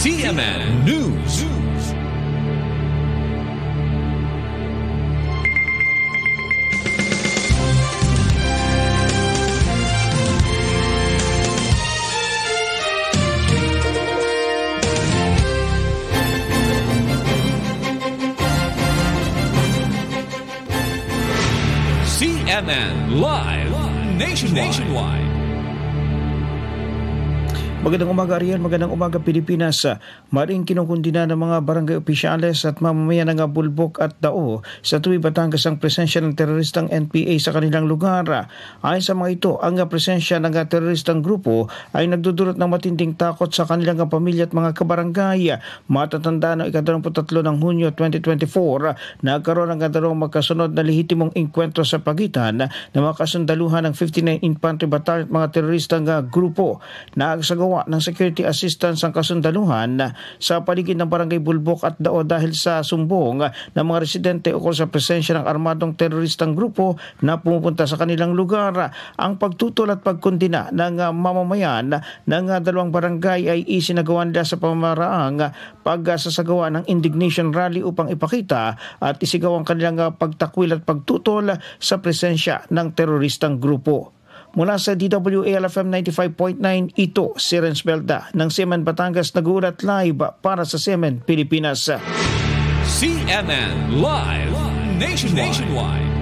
CNN News. CNN Live Nationwide. Magandang umaga riyan, magandang umaga Pilipinas. Maring kinukundina ng mga barangay opisyales at mamamayan ng Bulbok at Dao sa tuwing Batangas ang presensya ng teroristang NPA sa kanilang lugar. Ayon sa mga ito, ang presensya ng teroristang grupo ay nagdudulot ng matinding takot sa kanilang pamilya at mga kabarangay. Matatanda ng 23 ng Hunyo 2024, nagkaroon ng dalawang magkasunod na lehitimong engkwentro sa pagitan ng mga kasundaluhan ng 59 Infantry Battalion at mga teroristang grupo. Nagsagawa ng security assistance ang kasundaluhan sa paligid ng barangay Bulbok at Dao dahil sa sumbong ng mga residente ukol sa presensya ng armadong teroristang grupo na pumupunta sa kanilang lugar. Ang pagtutol at pagkundina ng mamamayan ng dalawang barangay ay isinagawa nila sa pamamaraang pagsasagawa ng indignation rally upang ipakita at isigaw ang kanilang pagtakwil at pagtutol sa presensya ng teroristang grupo. Mula sa DWALFM 95.9, ito si Renz Belda ng CNN Batangas, nag-uulat live para sa CNN Pilipinas. CNN Live Nationwide.